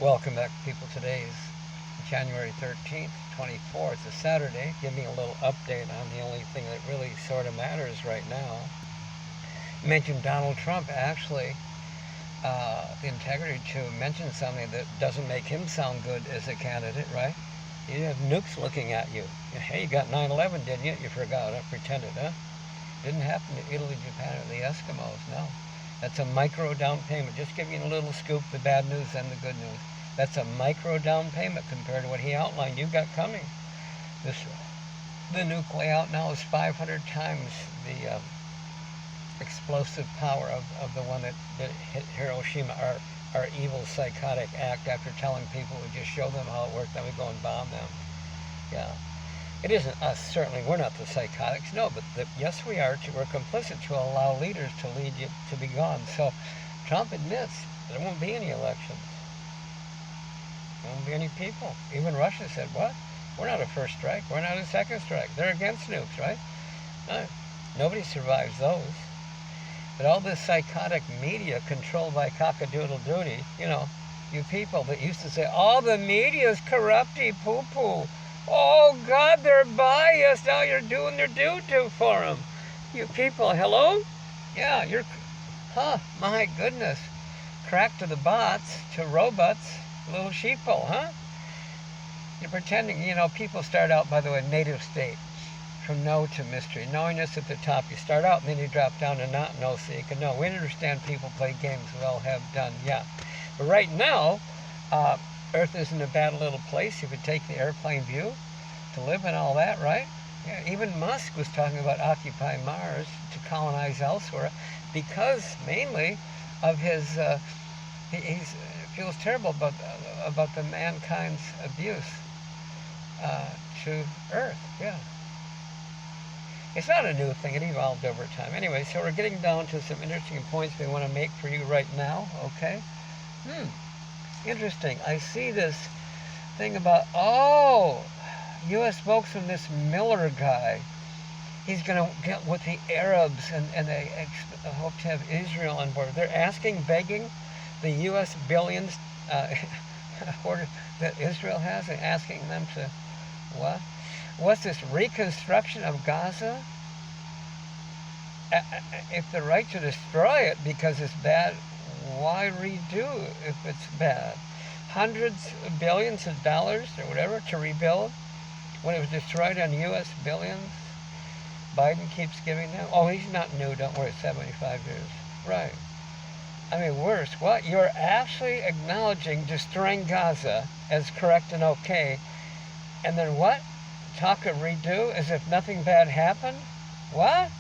Welcome back, people. Today is January 13th, 24th. It's a Saturday. Giving a little update on the only thing that really sort of matters right now. I mentioned Donald Trump, actually, the integrity to mention something that doesn't make him sound good as a candidate, right? You have nukes looking at you. Hey, you got 9/11, didn't you? You forgot. I pretended, huh? Didn't happen to Italy, Japan, or the Eskimos, no. That's a micro down payment. Just giving you a little scoop, the bad news and the good news. That's a micro down payment compared to what he outlined you've got coming. The nuke layout now is 500 times the explosive power of the one that hit Hiroshima, our evil psychotic act after telling people we just show them how it worked, then we go and bomb them. Yeah. It isn't us, certainly. We're not the psychotics, no, but yes, we are. We're complicit to allow leaders to lead you to be gone. So Trump admits there won't be any elections. There won't be any people. Even Russia said, what? We're not a first strike. We're not a second strike. They're against nukes, right? No, nobody survives those. But all this psychotic media controlled by cockadoodle duty, you people that used to say, all the media's corrupty poo-poo. Oh, God, they're biased. Now you're doing their doo-doo for them. You people, hello? Yeah, my goodness. Crack to the bots, to robots, little sheeple, huh? You're pretending, people start out, by the way, native state, from no to mystery. Knowingness at the top. You start out and then you drop down to not know so you can know. We understand people play games. We all have done, yeah. But right now, Earth isn't a bad little place. You could take the airplane view to live and all that, right? Yeah, even Musk was talking about Occupy Mars to colonize elsewhere because mainly of his, he feels terrible about the mankind's abuse to Earth, yeah. It's not a new thing. It evolved over time. Anyway, so we're getting down to some interesting points we want to make for you right now, okay? Interesting. I see this thing about, U.S. spokesman, this Miller guy, he's going to get with the Arabs and they hope to have Israel on board. They're begging the U.S. billions that Israel has, and asking them to, what? What's this, reconstruction of Gaza? If they're right to destroy it because it's bad, why redo if it's bad? Hundreds of billions of dollars or whatever to rebuild when it was destroyed on U.S. billions. Biden keeps giving them. Oh, he's not new, don't worry, 75 years. Right. I mean, worse. What? You're actually acknowledging destroying Gaza as correct and okay. And then what? Talk of redo as if nothing bad happened? What?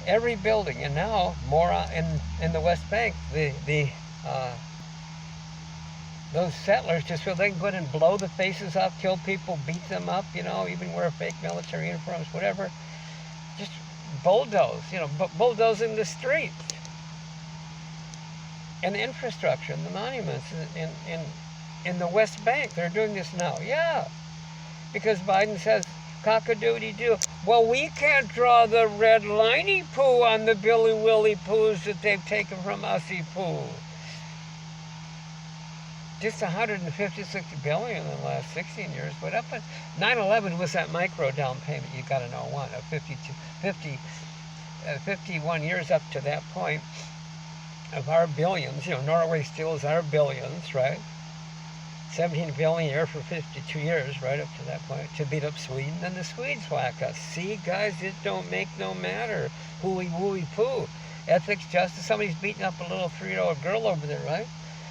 Every building, and now more in the West Bank, those settlers just feel they can go in and blow the faces off, kill people, beat them up, even wear fake military uniforms, whatever. Just bulldoze, bulldozing the streets. And the infrastructure and the monuments in the West Bank. They're doing this now. Yeah. Because Biden says, cock-a-doodle-doo. Well, we can't draw the red liney poo on the Billy Willy poos that they've taken from Ussie poo. Just 156 billion in the last 16 years. But up at 9/11 was that micro down payment. You got to know one of 51 years up to that point of our billions. Norway still is our billions, right? 17 billion a year for 52 years, right up to that point, to beat up Sweden. Then the Swedes whack us. See, guys, it don't make no matter. Hooey wooey poo. Ethics, justice. Somebody's beating up a little 3-year-old girl over there, right?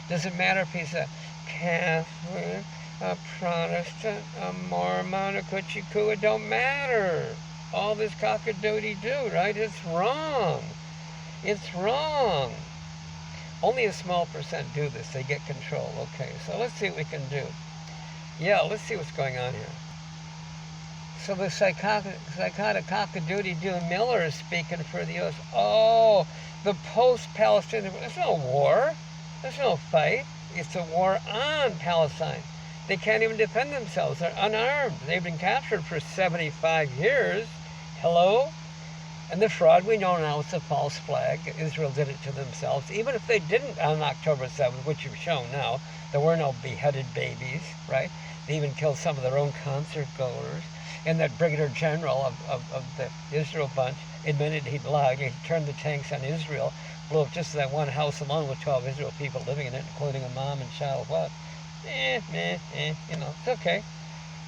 Doesn't matter if he's a Catholic, a Protestant, a Mormon, a Coochie-coo. It don't matter. All this cock-a-doodle-doo, right? It's wrong. It's wrong. Only a small percent do this. They get control. Okay, so let's see what we can do. Yeah, let's see what's going on here. So the psychotic cock-a-doodle-doo Miller is speaking for the U.S. Oh, the post-Palestinian. There's no war. There's no fight. It's a war on Palestine. They can't even defend themselves. They're unarmed. They've been captured for 75 years. Hello? And the fraud we know now is a false flag. Israel did it to themselves. Even if they didn't on October 7th, which you've shown now, there were no beheaded babies, right? They even killed some of their own concert goers. And that brigadier general of the Israel bunch admitted he'd lied. He turned the tanks on Israel, blew up just that one house alone with 12 Israel people living in it, including a mom and child. What? It's okay.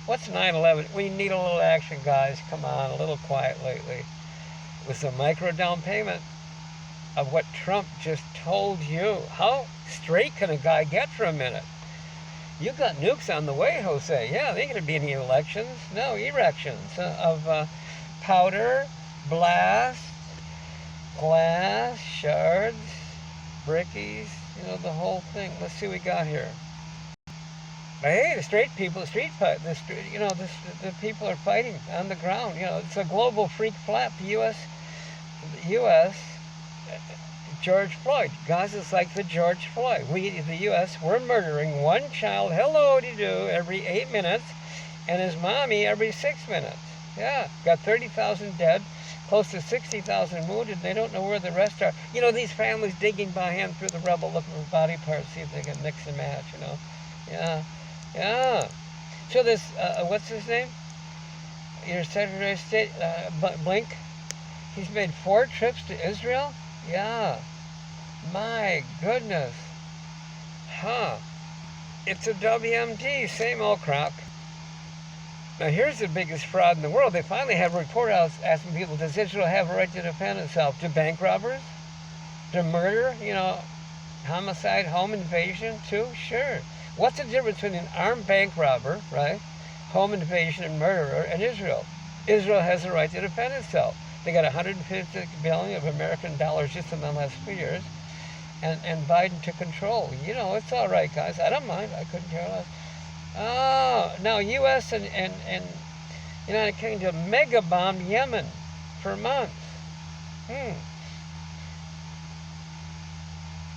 What's 9/11? We need a little action, guys. Come on, a little quiet lately. It was a micro down payment of what Trump just told you. How straight can a guy get for a minute? You got nukes on the way, Jose. Yeah, there ain't going to be any elections. No, erections of powder, blast, glass, shards, brickies, the whole thing. Let's see what we got here. But hey, the street people are fighting on the ground. It's a global freak flag. The U.S. George Floyd. Gaza's like the George Floyd. We, the U.S., we're murdering one child, hello-de-doo, every 8 minutes, and his mommy every 6 minutes. Yeah, got 30,000 dead, close to 60,000 wounded. They don't know where the rest are. These families digging by hand through the rubble looking for body parts, see if they can mix and match, Yeah. So this, what's his name? Your Secretary of State, Blink, he's made 4 trips to Israel? Yeah. My goodness. Huh. It's a WMD, same old crock. Now here's the biggest fraud in the world. They finally have a report out asking people, does Israel have a right to defend itself? To bank robbers? To murder? Homicide, home invasion too? Sure. What's the difference between an armed bank robber, right, home invasion and murderer, and Israel? Israel has a right to defend itself. They got $150 billion of American dollars just in the last few years, and Biden took control. It's all right, guys. I don't mind. I couldn't care less. Oh, now U.S. and United Kingdom mega bombed Yemen for months.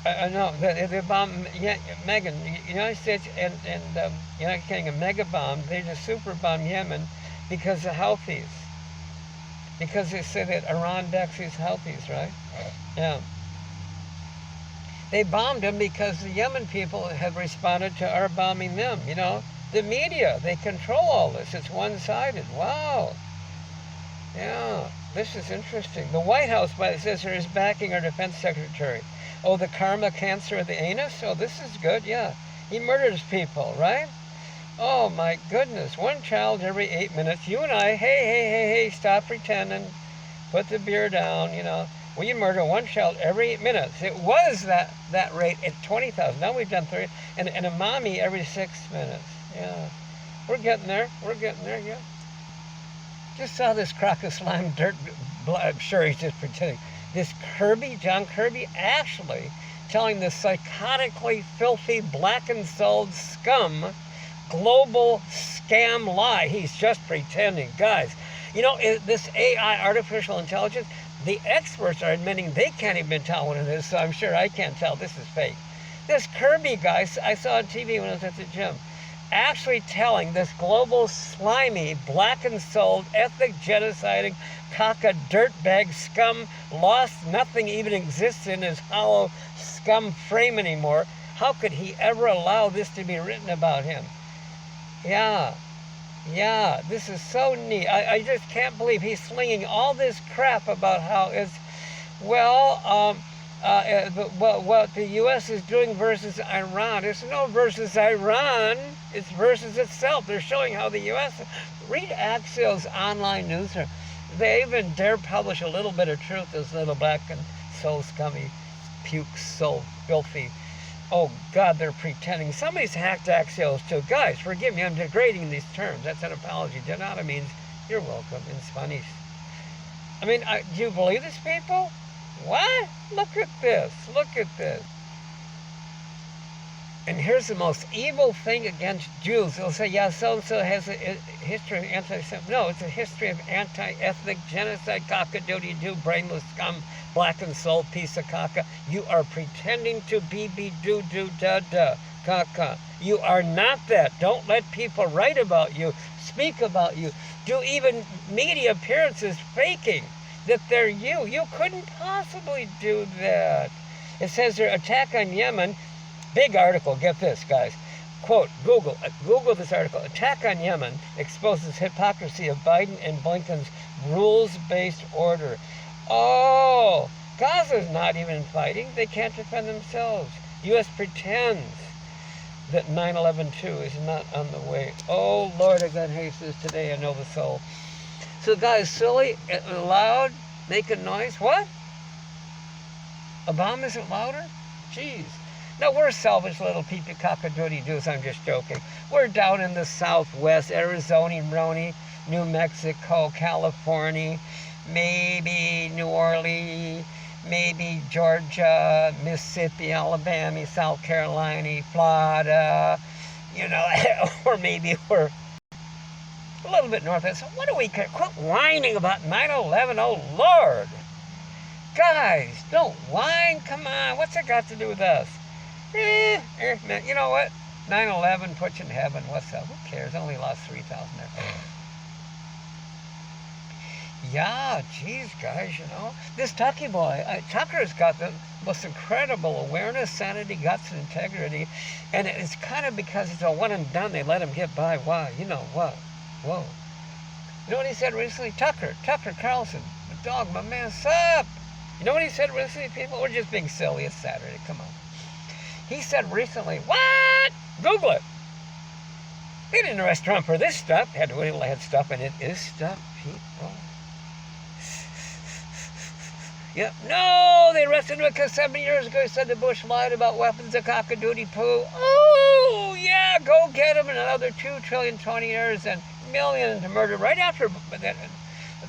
No, they bombed United States and United Kingdom mega bombed. They just super bombed Yemen because of Houthis. Because they say that Iran backs these Houthis, right? Yeah. They bombed them because the Yemen people have responded to our bombing them. The media, they control all this. It's one-sided. Wow. Yeah, this is interesting. The White House, says here, is backing our defense secretary. Oh, the karma cancer of the anus? Oh, this is good, yeah. He murders people, right? Oh, my goodness. One child every 8 minutes. You and I, hey, stop pretending. Put the beer down, We murder one child every 8 minutes. It was that rate at 20,000. Now we've done 30. And a mommy every 6 minutes. Yeah. We're getting there, yeah. Just saw this crock of slime dirt. I'm sure he's just pretending. This John Kirby, actually telling the psychotically filthy, black-and-souled scum global scam lie. He's just pretending. Guys, this AI, artificial intelligence, the experts are admitting they can't even tell what it is, so I'm sure I can't tell this is fake. This Kirby guy, I saw on TV when I was at the gym, actually telling this global slimy, black-and-souled, ethnic genociding, caca dirtbag scum, lost, nothing even exists in his hollow scum frame anymore. How could he ever allow this to be written about him? Yeah, this is so neat. I just can't believe he's slinging all this crap about how it's, what the U.S. is doing versus Iran. It's no versus Iran. It's versus itself. They're showing how the U.S. Read Axios online news. They even dare publish a little bit of truth, those little black and soul scummy, puke, soul, filthy. Oh, God, they're pretending. Somebody's hacked Axios, too. Guys, forgive me. I'm degrading these terms. That's an apology. Denata means you're welcome in Spanish. I mean, do you believe these people? What? Look at this. Look at this. And here's the most evil thing against Jews. They'll say, yeah, so-and-so has a history of anti-Semitism. No, it's a history of anti-ethnic genocide, cock-a-doodle-doo, brainless scum, black and soul piece of caca. You are pretending to be doo-doo-da-da, caca. You are not that. Don't let people write about you, speak about you, do even media appearances faking. that they're you. You couldn't possibly do that. It says their attack on Yemen, big article, get this, guys. Quote, Google this article. Attack on Yemen exposes hypocrisy of Biden and Blinken's rules-based order. Oh, Gaza's not even fighting. They can't defend themselves. U.S. pretends that 9/11-2 is not on the way. Oh, Lord, I got Jesus today. I know the soul. So the guy is silly, loud, making noise. What? A bomb isn't louder? Jeez. No, we're selfish little peepee cockadoodie-doos. I'm just joking. We're down in the Southwest, Arizona, New Mexico, California, maybe New Orleans, maybe Georgia, Mississippi, Alabama, South Carolina, Florida, or maybe we're a little bit north of it. So what do we care? Quit whining about 9/11, oh Lord. Guys, don't whine, come on. What's it got to do with us? You know what? 9/11 puts you in heaven. What's up? Who cares? Only lost 3,000 there. Yeah, geez, guys, this Tucky boy, Tucker's got the most incredible awareness, sanity, guts, and integrity, and it's kind of because it's a one and done, they let him get by. Why? You know what? Whoa. You know what he said recently? Tucker Carlson, the dog, my man, sup? You know what he said recently, people? We're just being silly. It's Saturday. Come on. He said recently, what? Google it. They didn't arrest Trump for this stuff. Had stuff, and it is stuff, people. Yep. No, they arrested him because 7 years ago he said the Bush lied about weapons of cockadoodie poo. Oh, yeah, go get him in another 2 trillion, 20 years, and millions to murder right after that.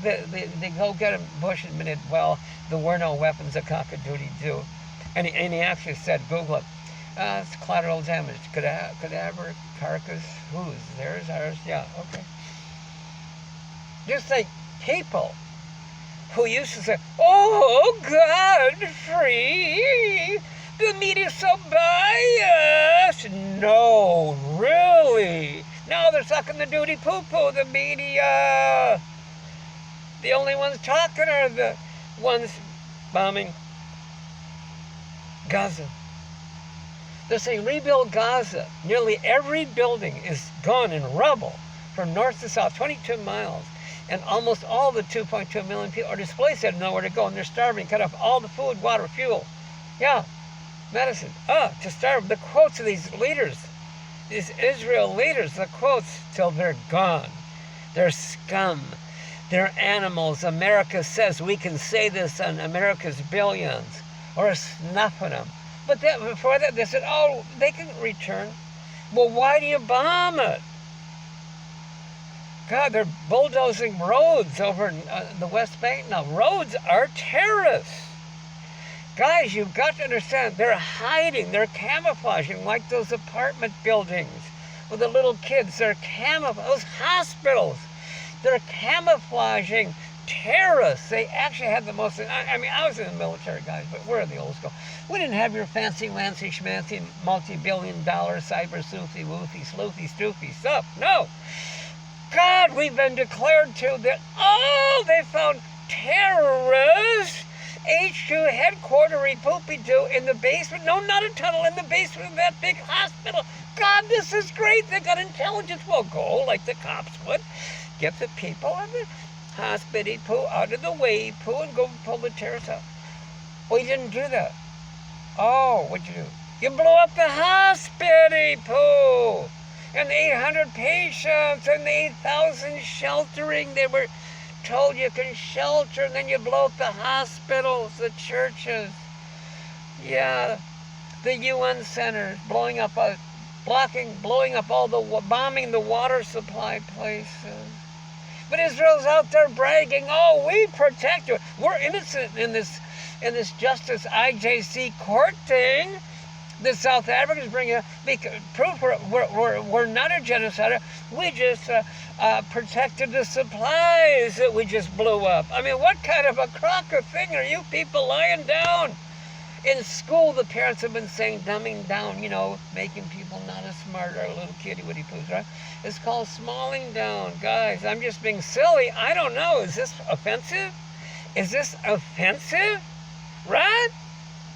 They go get him. Bush admitted, well, there were no weapons of cockadoodie do. And he actually said, Google it. It's collateral damage. Cadaver, carcass, whose? Theirs, ours? Yeah, okay. Just think, people who used to say, oh, God, free, the media's so biased. No, really. Now they're sucking the duty poo-poo, the media. The only ones talking are the ones bombing Gaza. They're saying rebuild Gaza. Nearly every building is gone in rubble from north to south, 22 miles. And almost all the 2.2 million people are displaced, have nowhere to go, and they're starving, cut off all the food, water, fuel. Yeah, medicine. To starve. The quotes of these leaders, these Israel leaders, the quotes till they're gone. They're scum. They're animals. America says we can say this on America's billions, or snuffing them. But before that, they said, oh, they can return. Well, why do you bomb it? God, they're bulldozing roads over in the West Bank now. Roads are terrorists. Guys, you've got to understand, they're hiding, they're camouflaging like those apartment buildings with the little kids. They're camouflaging, those hospitals. They're camouflaging terrorists. They actually had the most, I was in the military, guys, but we're in the old school. We didn't have your fancy, lancy, schmancy, multi-billion-dollar cyber soothy, woothy, sleuthy, stoofy stuff. No. God, we've been declared to that, they found terrorists, HQ headquarters, poopy-doo, in the basement. No, not a tunnel, in the basement of that big hospital. God, this is great. They got intelligence. Well, go like the cops would. Get the people in the hospital poo out of the way, poo, and go pull the terrorists out. Well, you didn't do that. Oh, what'd you do? You blew up the hospital poo. And the 800 patients and the 8,000 sheltering. They were told you can shelter, and then you blow up the hospitals, the churches. Yeah, the UN centers, blowing up all bombing the water supply places. But Israel's out there bragging, oh, we protect you. We're innocent in this Justice IJC court thing. The South Africans bring proof we're not a genocide. We just protected the supplies that we just blew up. I mean, what kind of a crock of thing are you people lying down? In school, the parents have been saying dumbing down, making people not as smart, our little kitty-witty poos, right? It's called smalling down. Guys, I'm just being silly. I don't know. Is this offensive? Is this offensive? Right?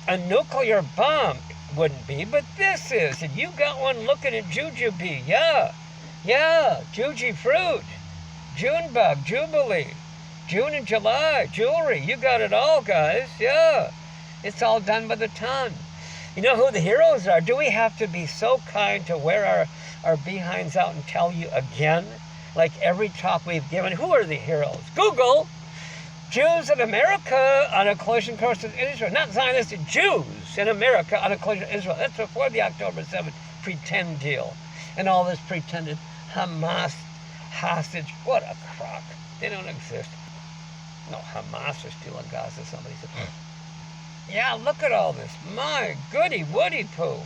A nuclear bomb wouldn't be, but this is. And you got one looking at jujube. Yeah. Yeah. Juji fruit. Junebug. Jubilee. June and July. Jewelry. You got it all, guys. Yeah. It's all done by the ton. You know who the heroes are? Do we have to be so kind to wear our behinds out and tell you again? Like every talk we've given, who are the heroes? Google. Jews in America on a collision course with Israel. Not Zionist, Jews in America on a collision with Israel. That's before the October 7th pretend deal. And all this pretended Hamas hostage. What a crock. They don't exist. No, Hamas is still in Gaza, somebody said. Yeah, look at all this. My goody woody poo.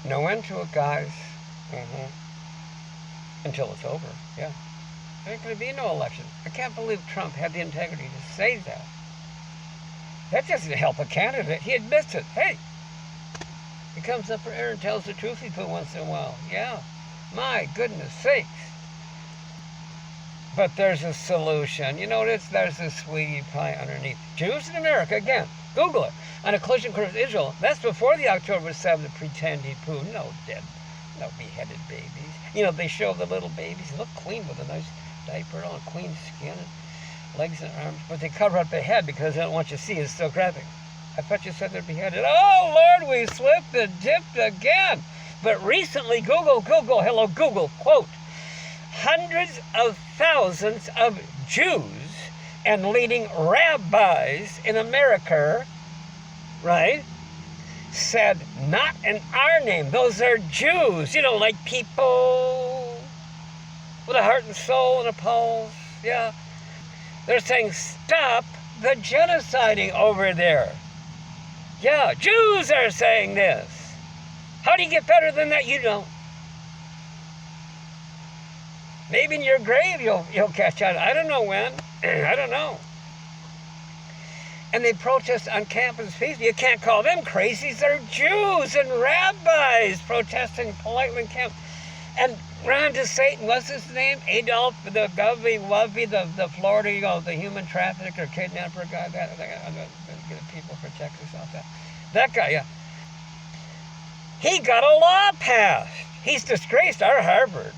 No end to it, guys. Until it's over, yeah. There's going to be no election. I can't believe Trump had the integrity to say that. That doesn't help a candidate. He admits it. Hey, he comes up for air and tells the truth he put once in a while. Yeah, my goodness sakes. But there's a solution. You notice there's a sweetie pie underneath. Jews in America, again, Google it. On a collision course with Israel, that's before the October 7th pretend he poo. No beheaded babies. You know, they show the little babies. They look clean with a nice diaper on, clean skin, and legs and arms. But they cover up the head because they don't want you to see it's still graphic. I thought you said they're beheaded. Oh, Lord, we slipped and dipped again. But recently, Google, hello, Google, quote, hundreds of thousands of Jews and leading rabbis in America, right, said, not in our name. Those are Jews, you know, like people with a heart and soul and a pulse. Yeah. They're saying, stop the genociding over there. Yeah, Jews are saying this. How do you get better than that? You don't. Maybe in your grave you'll catch on. I don't know when. I don't know. And they protest on campus peacefully. You can't call them crazies. They're Jews and rabbis protesting politely in campus. And Ron DeSatan, what's his name? Adolf, the Govey, the Florida, you know, the human trafficker, kidnapper guy. I'm going to get people for Texas off that. That guy, yeah. He got a law passed. He's disgraced our Harvard.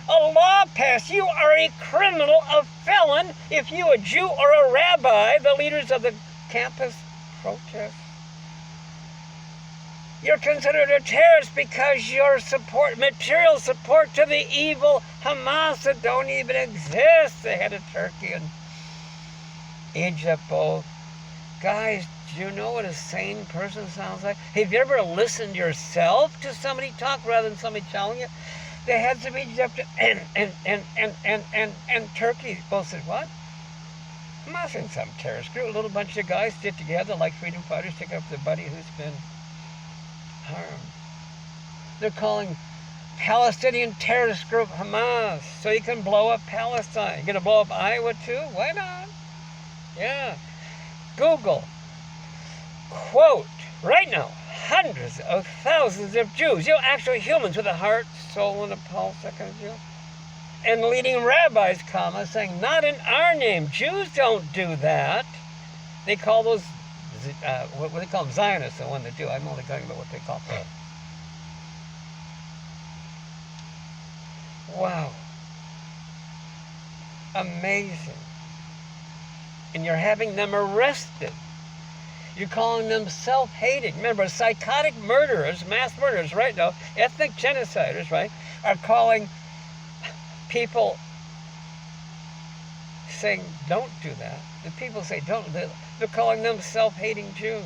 A law passed. You are a criminal, a felon, if you, a Jew or a rabbi, the leaders of the campus protest. You're considered a terrorist because your material support to the evil Hamas that don't even exist. They had a Turkey and Egypt both. Guys, do you know what a sane person sounds like? Have you ever listened yourself to somebody talk rather than somebody telling you? The heads of Egypt and Turkey both said, what? Hamas ain't some terrorist group. A little bunch of guys stick together like freedom fighters, take up their buddy who's been harmed. They're calling Palestinian terrorist group Hamas so you can blow up Palestine. You're going to blow up Iowa too? Why not? Yeah. Google. Quote, right now, hundreds of thousands of Jews, you know, actual humans with a heart, soul, and a pulse, that kind of deal. And leading rabbis, saying, not in our name. Jews don't do that. They call those, what do they call them? Zionists, the one that do. I'm only talking about what they call them. Wow. Amazing. And you're having them arrested. You're calling them self-hating. Remember, psychotic murderers, mass murderers right now, ethnic genociders, right, are calling people saying, don't do that. The people say, don't. They're calling them self-hating Jews.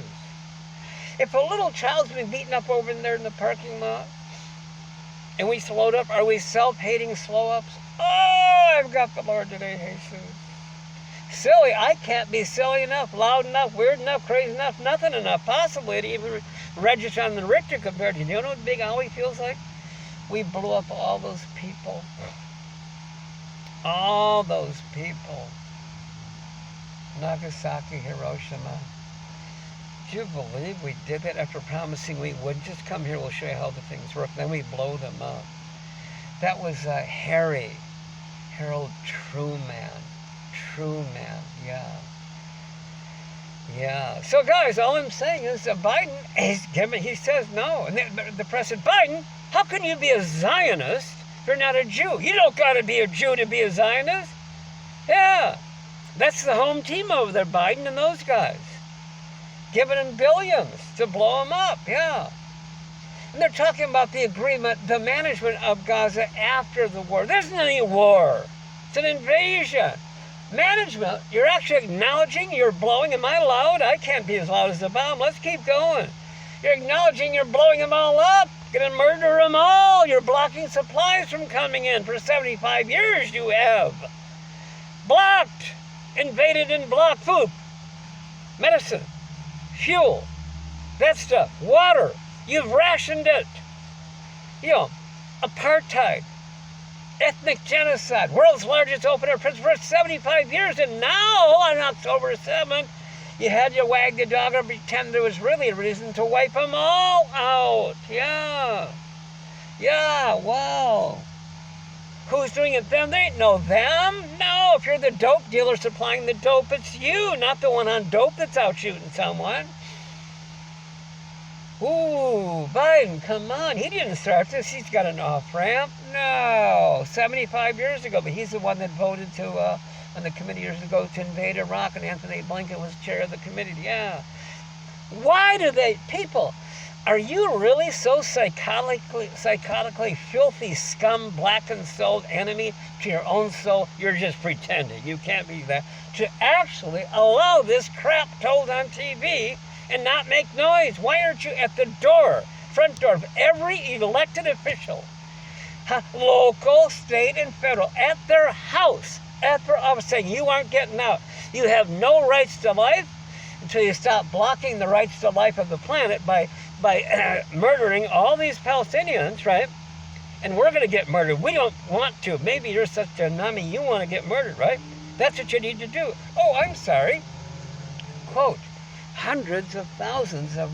If a little child's been beaten up over there in the parking lot, and we slowed up, are we self-hating slow-ups? Oh, I've got the Lord today, Jesus. Silly, I can't be silly enough, loud enough, weird enough, crazy enough, nothing enough, possibly to even register on the Richter compared to you. Do you know what Big Owie feels like? We blew up all those people. All those people. Nagasaki, Hiroshima. Do you believe we did that after promising we would? Just come here, we'll show you how the things work. Then we blow them up. That was Harold Truman. true, man. Yeah. Yeah. So, guys, all I'm saying is that Biden, he says no. And the press said, Biden, how can you be a Zionist if you're not a Jew? You don't got to be a Jew to be a Zionist. Yeah. That's the home team over there, Biden and those guys. Giving them billions to blow them up. Yeah. And they're talking about the agreement, the management of Gaza after the war. There isn't any war. It's an invasion. Management, you're actually acknowledging you're blowing. Am I loud? I can't be as loud as the bomb. Let's keep going. You're acknowledging you're blowing them all up. Gonna murder them all. You're blocking supplies from coming in. For 75 years you have. Blocked. Invaded and blocked food. Medicine. Fuel. That stuff. Water. You've rationed it. You know, apartheid. Ethnic genocide, world's largest open-air prison for 75 years, and now, on October 7th, you had to wag the dog and pretend there was really a reason to wipe them all out. Yeah. Yeah, wow. Who's doing it? Them? They ain't no them. No, if you're the dope dealer supplying the dope, it's you, not the one on dope that's out shooting someone. Ooh, Biden, come on. He didn't start this. He's got an off-ramp. No, 75 years ago, but he's the one that voted to, on the committee years ago to invade Iraq, and Anthony Blinken was chair of the committee. Yeah. Why do they, people, are you really so psychotically filthy scum, black-and-souled enemy to your own soul? You're just pretending. You can't be that. To actually allow this crap told on TV and not make noise. Why aren't you at the door, front door of every elected official, local, state, and federal, at their house, at their office, saying you aren't getting out. You have no rights to life until you stop blocking the rights to life of the planet by murdering all these Palestinians, right? And we're going to get murdered. We don't want to. Maybe you're such a numbie, you want to get murdered, right? That's what you need to do. Oh, I'm sorry. Quote, hundreds of thousands of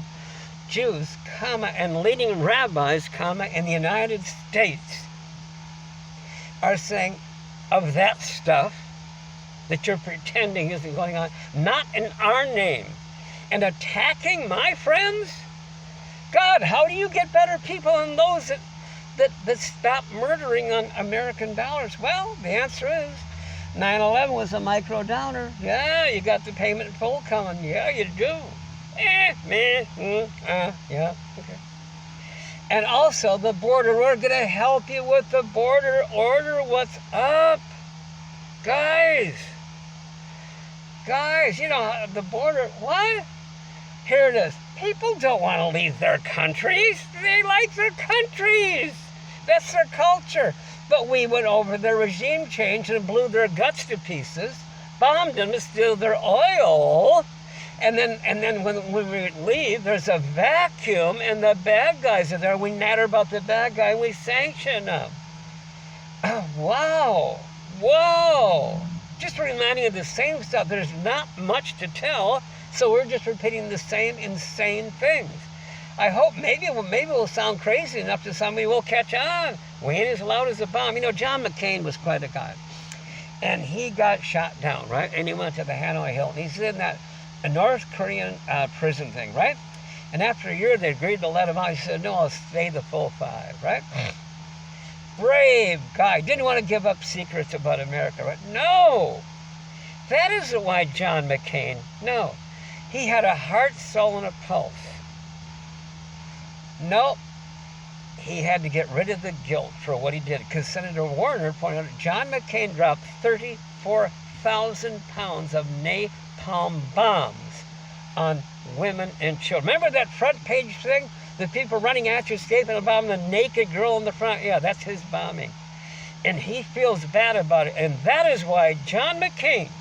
Jews, and leading rabbis, in the United States are saying of that stuff that you're pretending isn't going on, not in our name, and attacking my friends? God, how do you get better people than those that stop murdering on American dollars? Well, the answer is 9/11 was a micro downer. Yeah, you got the payment in full coming. Yeah, you do. Yeah, okay. And also the border. We're going to help you with the border order. What's up? Guys, you know, the border, what? Here it is. People don't want to leave their countries. They like their countries. That's their culture. But we went over their regime change and blew their guts to pieces, bombed them to steal their oil, and then when we leave, there's a vacuum, and the bad guys are there. We natter about the bad guy, we sanction them. Wow. Whoa. Just reminding of the same stuff. There's not much to tell, so we're just repeating the same insane things. I hope maybe we'll sound crazy enough that somebody will catch on. We ain't as loud as a bomb. You know, John McCain was quite a guy. And he got shot down, right? And he went to the Hanoi Hilton. He's in that North Korean prison thing, right? And after a year, they agreed to let him out. He said, no, I'll stay the full 5, right? Brave guy. Didn't want to give up secrets about America, right? No. That isn't why John McCain, no. He had a heart, soul, and a pulse. Nope. He had to get rid of the guilt for what he did. Because Senator Warner pointed out, John McCain dropped 34,000 pounds of napalm bombs on women and children. Remember that front page thing? The people running at you, escaping a bomb, the naked girl in the front? Yeah, that's his bombing. And he feels bad about it. And that is why John McCain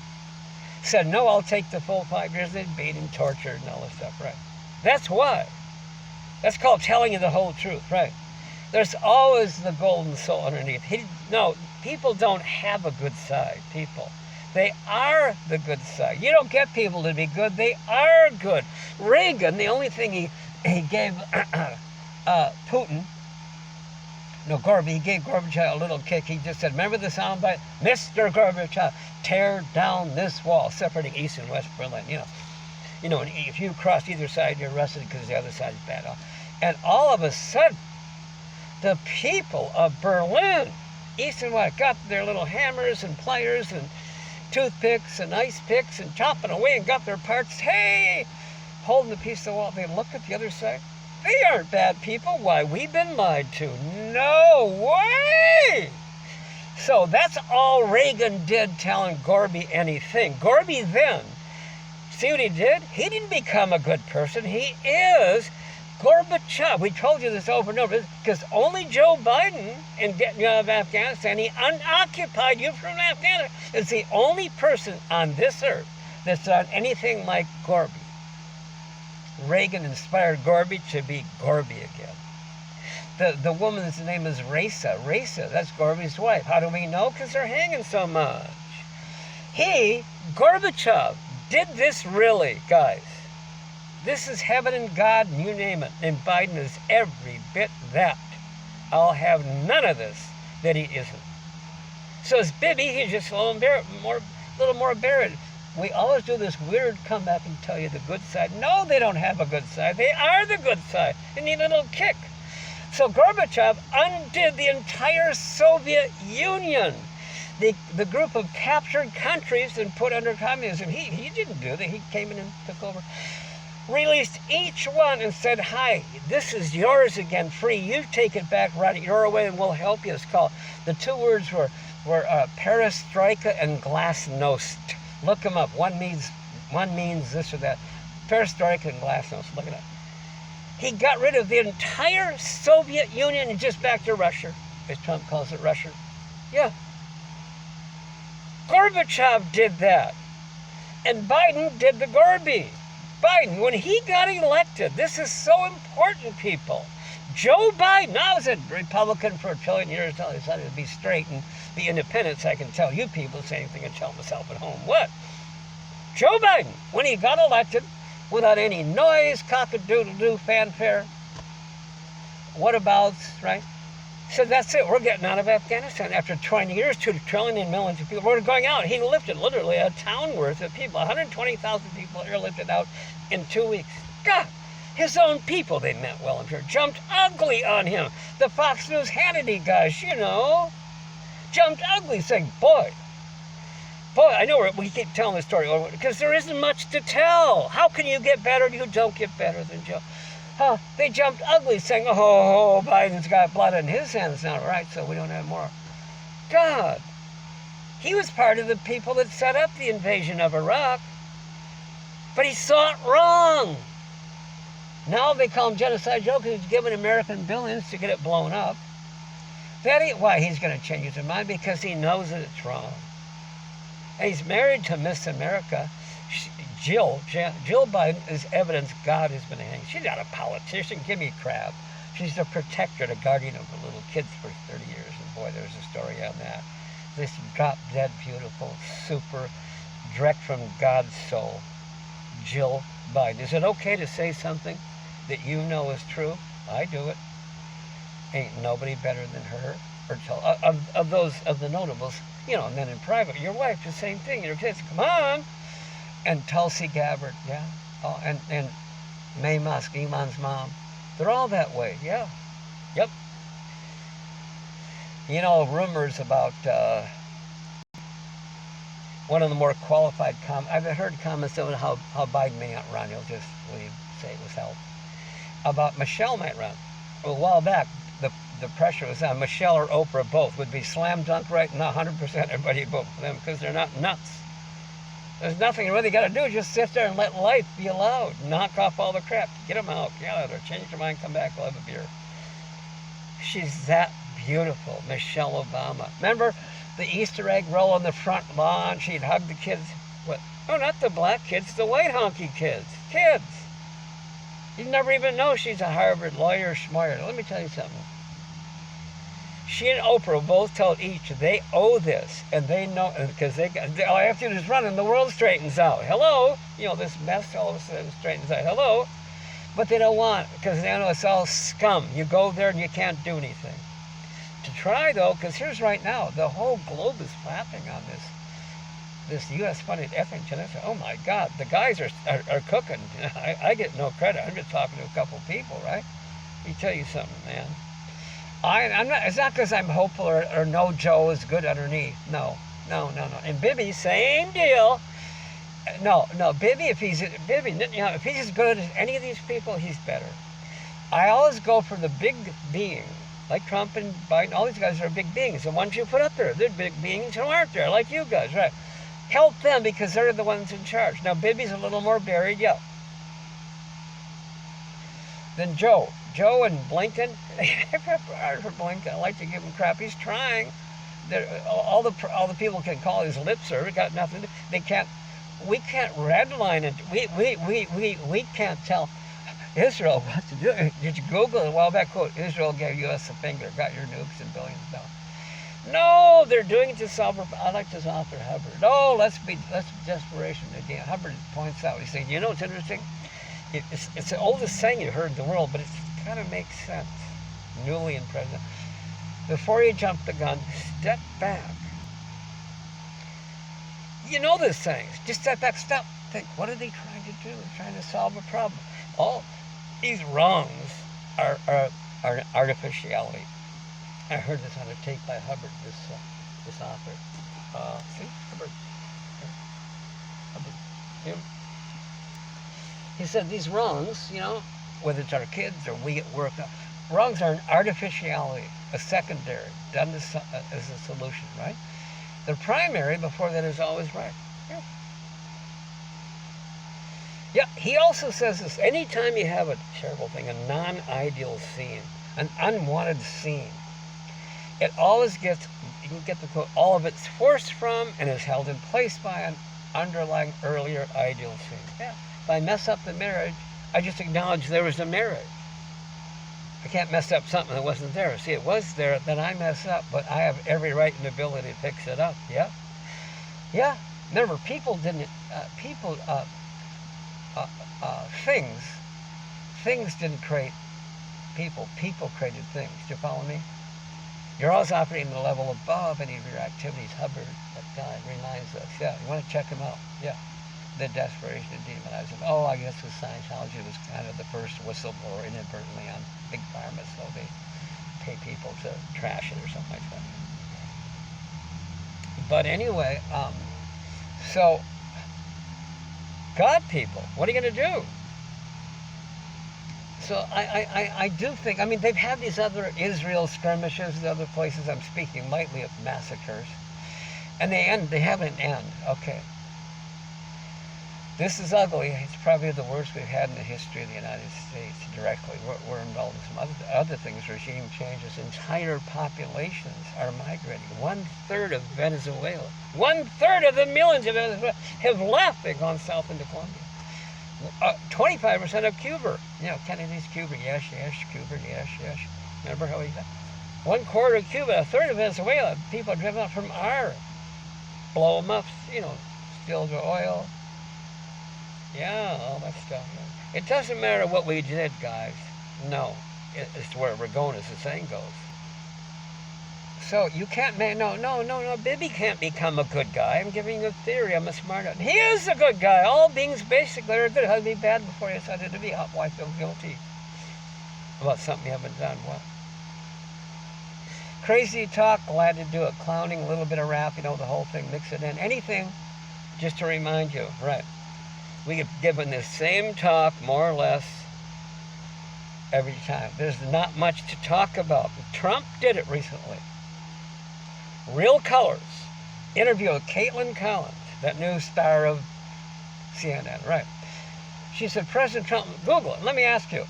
said, no, I'll take the full 5 years. They beat him, tortured, and all this stuff, right? That's why. That's called telling you the whole truth, right? There's always the golden soul underneath. No, people don't have a good side, people. They are the good side. You don't get people to be good. They are good. Reagan, the only thing he gave Putin, he gave Gorbachev a little kick. He just said, remember the soundbite? Mr. Gorbachev, tear down this wall separating East and West Berlin. And if you cross either side, you're arrested because the other side is bad. And all of a sudden, the people of Berlin, East and West, got their little hammers and pliers and toothpicks and ice picks and chopping away and got their parts. Hey, holding the piece of the wall. They look at the other side. They aren't bad people. Why, we've been lied to. No way! So that's all Reagan did telling Gorby anything. Gorby then, see what he did? He didn't become a good person. He is Gorbachev. We told you this over and over, because only Joe Biden, in getting you out of Afghanistan, he unoccupied you from Afghanistan, is the only person on this earth that's done anything like Gorby. Reagan inspired Gorby to be Gorby again. The woman's name is Raisa. Raisa, that's Gorby's wife. How do we know? Because they're hanging so much. Gorbachev, did this really, guys. This is heaven and God, and you name it. And Biden is every bit that. I'll have none of this that he isn't. So it's Bibi, he's just a little more buried. We always do this weird comeback and tell you the good side. No, they don't have a good side. They are the good side. They need a little kick. So Gorbachev undid the entire Soviet Union, the group of captured countries and put under communism. He didn't do that. He came in and took over. Released each one and said, hi, this is yours again, free. You take it back, run it your way, and we'll help you. It's called, the two words were perestroika and glasnost. Look them up. One means this or that. Perestroika and glasnost. Look it up. He got rid of the entire Soviet Union and just back to Russia, as Trump calls it, Russia. Yeah. Gorbachev did that. And Biden did the Gorby. Biden, when he got elected, this is so important, people. Joe Biden, I was a Republican for a trillion years until I decided to be straight and be independent, so I can tell you people the same thing and tell myself at home. What? Joe Biden, when he got elected, without any noise, cock-a-doodle-doo, fanfare, whatabouts, right? Said, that's it, we're getting out of Afghanistan. After 20 years, 2 trillion and millions of people, we're going out. He lifted literally a town worth of people, 120,000 people airlifted out in 2 weeks. God, his own people, they meant well, I'm sure, jumped ugly on him. The Fox News Hannity guys, jumped ugly, saying, boy, I know we keep telling the story over, because there isn't much to tell. How can you get better? You don't get better than Joe. They jumped ugly, saying, oh, Biden's got blood in his hands now, right, so we don't have more. God, he was part of the people that set up the invasion of Iraq, but he saw it wrong. Now they call him Genocide Joe because he's giving American billions to get it blown up. That ain't why he's going to change his mind, because he knows that it's wrong. And he's married to Miss America. Jill Biden is evidence God has been hanged. She's not a politician. Give me crap. She's the protector, the guardian of the little kids for 30 years. And boy, there's a story on that. This drop-dead beautiful, super, direct from God's soul, Jill Biden. Is it okay to say something that you know is true? I do it. Ain't nobody better than her. Of the notables, and then in private, your wife, the same thing. Your kids, come on. And Tulsi Gabbard, yeah. Oh, and May Musk, Elon's mom. They're all that way, yeah. Yep. Rumors about one of the more qualified I've heard comments about how Biden may not run. He'll just say it was help. About Michelle might run. A while back, the pressure was on Michelle or Oprah both. Would be slam dunk right now, 100% everybody vote for them because they're not nuts. There's nothing really got to do. Just sit there and let life be allowed. Knock off all the crap. Get them out. Get out of there. Change your mind. Come back. We'll have a beer. She's that beautiful. Michelle Obama. Remember the Easter egg roll on the front lawn? She'd hug the kids. What? No, not the black kids. The white honky kids. Kids. You'd never even know she's a Harvard lawyer schmoyer. Let me tell you something. She and Oprah both told each they owe this, and they know, because all I have to do is run, and the world straightens out. Hello, this mess all of a sudden straightens out. Hello, but they don't want, because they know it's all scum. You go there and you can't do anything. To try though, because here's right now, the whole globe is flapping on this. this U.S.-funded ethnic genocide. Oh my God, the guys are cooking. I get no credit. I'm just talking to a couple people, right? Let me tell you something, man. I'm not. It's not because I'm hopeful or no Joe is good underneath. No. And Bibi, same deal. No, Bibi, if he's as good as any of these people, he's better. I always go for the big being, like Trump and Biden. All these guys are big beings. The ones you put up there, they're big beings who aren't there, like you guys, right? Help them because they're the ones in charge. Now, Bibi's a little more buried, yeah. Then Joe and Blinken. For Blinken, I like to give him crap. He's trying. All the people can call his lip service. Got nothing. They can't. We can't redline it. We can't tell Israel what to do. Did you Google it a while back? Quote: Israel gave U.S. a finger, got your nukes and billions of dollars. No, they're doing it to solve. I like this author Hubbard. Oh, let's desperation again. Hubbard points out. He's saying, you know what's interesting? It's the oldest saying you heard in the world, but it kind of makes sense. Newly in president. Before you jump the gun, step back. You know these things. Just step back, stop, think. What are they trying to do? They're trying to solve a problem. All these wrongs are artificiality. I heard this on a tape by Hubbard, this author. See, Hubbard. Him. He said these wrongs, whether it's our kids or we at work, wrongs are an artificiality, a secondary, done as a solution, right? The primary before that is always right. Yeah, he also says this, anytime you have a terrible thing, a non-ideal scene, an unwanted scene, it always gets, you can get the quote, all of it's forced from and is held in place by an underlying earlier ideal scene. Yeah. If I mess up the marriage, I just acknowledge there was a marriage. I can't mess up something that wasn't there. See, it was there, then I mess up, but I have every right and ability to fix it up. Yeah? Yeah. Remember, things didn't create people. People created things. Do you follow me? You're always operating at a level above any of your activities. Hubbard, that guy, reminds us. Yeah, you want to check him out. Yeah. The desperation to demonize him. Oh, I guess with Scientology was kind of the first whistleblower inadvertently on Big Pharma, so they pay people to trash it or something like that. But anyway, so God people, what are you going to do? So I do think, they've had these other Israel skirmishes, the other places I'm speaking lightly of massacres, and they have an end. Okay. This is ugly. It's probably the worst we've had in the history of the United States directly. We're involved in some other things, regime changes. Entire populations are migrating. 1/3 of Venezuela, 1/3 of the millions of Venezuela have left. They've gone south into Colombia. 25% of Cuba. Kennedy's Cuba. Yes, Cuba. Yes. Remember how he got 1/4 of Cuba, 1/3 of Venezuela. People are driven out from our blow them up. Steal the oil. Yeah, all that stuff. It doesn't matter what we did, guys. No, it's where we're going, as the saying goes. So you can't make, no, Bibi can't become a good guy. I'm giving you a theory. I'm a smart guy. He is a good guy. All beings basically are good. How to be bad before you decided to be? Why feel guilty about something you haven't done? What? Crazy talk, glad to do it. Clowning, a little bit of rap, the whole thing, mix it in. Anything just to remind you, right? We get given the same talk, more or less, every time. There's not much to talk about. Trump did it recently. Real Colors. Interview with Caitlin Collins, that new star of CNN, right? She said, President Trump, Google it. Let me ask you,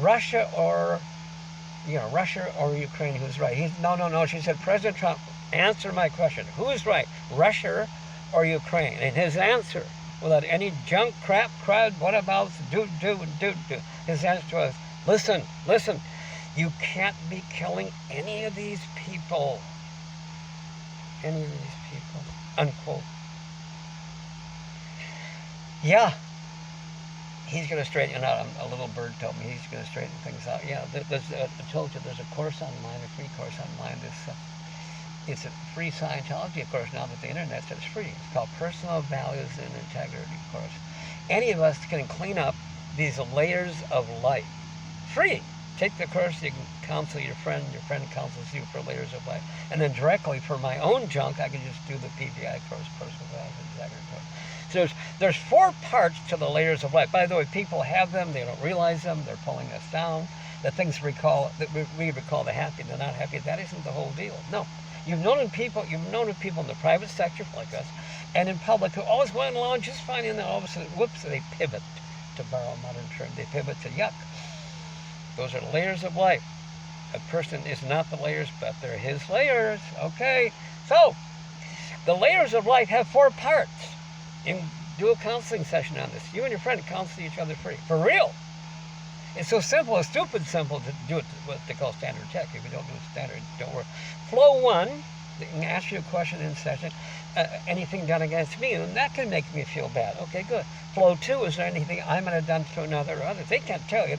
Russia or Ukraine, who's right? No. She said, President Trump, answer my question. Who's right, Russia or Ukraine? And his answer, without any junk, crap, crowd, what about do. His answer was, listen, you can't be killing any of these people. Unquote. Yeah. He's going to straighten it out. A little bird told me he's going to straighten things out. Yeah, I told you there's a course online, a free course online. It's a free Scientology, of course, now that the internet says free. It's called Personal Values and Integrity, of course. Any of us can clean up these layers of life. Free. Take the course, you can counsel your friend counsels you for layers of life. And then directly for my own junk, I can just do the PVI course, Personal Values and Integrity course. So there's 4 parts to the layers of life. By the way, people have them, they don't realize them, they're pulling us down. The things we recall the happy, the not happy, that isn't the whole deal. No. You've known of people in the private sector like us, and in public who always went along just fine, and then all of a sudden, whoops, they pivot, to borrow a modern term. They pivot to yuck. Those are layers of life. A person is not the layers, but they're his layers. Okay? So, the layers of life have 4 parts. And do a counseling session on this. You and your friend counsel each other free. For real. It's so simple, it's stupid simple to do it what they call standard tech. If you don't do it standard, don't work. Flow 1, they can ask you a question in session. Anything done against me, and that can make me feel bad. Okay, good. Flow 2, is there anything I might have done to another or others? They can't tell you.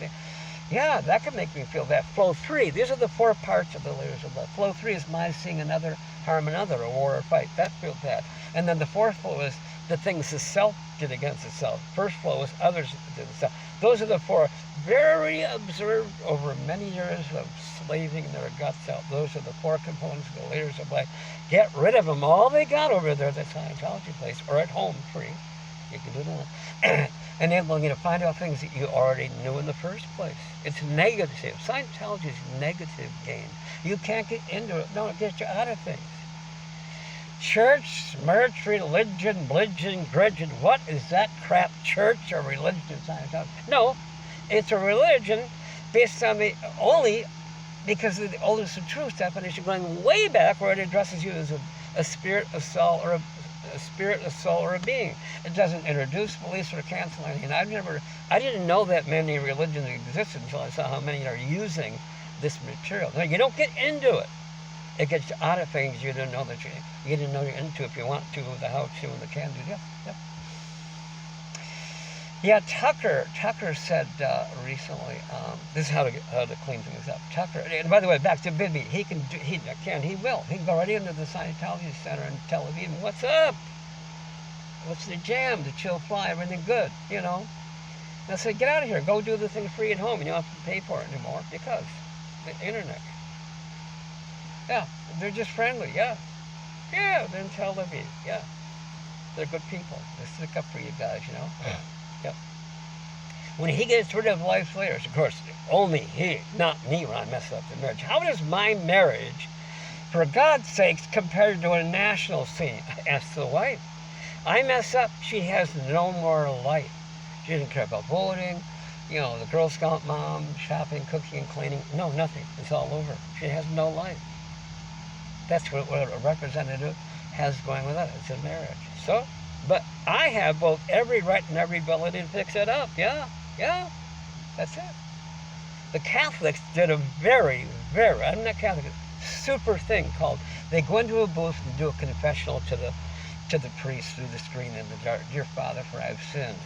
Yeah, that can make me feel bad. Flow 3, these are the 4 parts of the layers of love. Flow 3 is my seeing another harm another, a war or fight. That feels bad. And then the 4th flow is the things the self did against itself. First flow is others did itself. Those are the 4 very observed over many years of slaving their guts out. Those are the 4 components of the layers of life. Get rid of them. All they got over there at the Scientology place or at home free. You can do that. Enabling you to find out things that you already knew in the first place. It's negative. Scientology is negative gain. You can't get into it. No, it gets you out of things. Church, smirch, religion, bligin, grudgin. What is that crap? Church or religion in Scientology? No, it's a religion based on only because of the oldest of truth definition going way back where it addresses you as a spirit, a soul, or a spirit, a soul, or a being. It doesn't introduce beliefs or cancel anything. I didn't know that many religions existed until I saw how many are using this material. Now, you don't get into it. It gets you out of things you didn't know that you didn't know you're into if you want to, the how-to and the can-do. Yeah, Tucker said recently, this is how to clean things up. Tucker, and by the way, back to Bibi, he will. He can go right into the Scientology Center in Tel Aviv. What's up? What's the jam? The chill fly, everything good, you know? And I said, get out of here. Go do the thing free at home. You don't have to pay for it anymore because the internet. Yeah, they're just friendly, yeah. Yeah, they're in Tel Aviv, yeah. They're good people. They stick up for you guys, you know? Yep. When he gets rid of life's layers, of course, only he, not me, when I mess up the marriage. How does my marriage, for God's sakes, compared to a national scene? Ask the wife. I mess up, she has no more life. She doesn't care about voting, you know, the Girl Scout mom, shopping, cooking, and cleaning. No, nothing. It's all over. She has no life. That's what a representative has going with it. It's a marriage. So, but I have both every right and every ability to fix it up. Yeah, that's it. The Catholics did a very, I'm not Catholic, super thing called, they go into a booth and do a confessional to the priest through the screen in the dark. Dear Father, for I've sinned.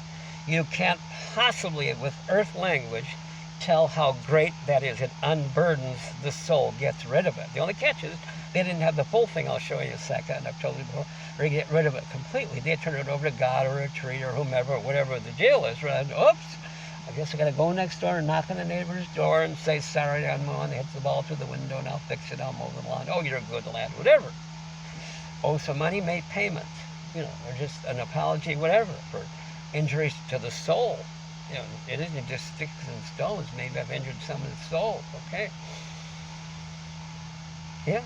You can't possibly, with earth language, tell how great that is. It unburdens the soul, gets rid of it. The only catch is they didn't have the full thing. I'll show you in a second, and I've told you before. Or get rid of it completely. They turn it over to God or a tree or whomever, whatever the deal is. Right? Oops, I guess I got to go next door and knock on the neighbor's door and say, sorry, I'm on. Hit the ball through the window and I'll fix it. I'll mow the lawn. Oh, you're a good lad, whatever. Owe some money, make payments. You know, or just an apology, whatever, for injuries to the soul. You know, it isn't just sticks and stones. Maybe I've injured someone's soul. Okay. Yeah.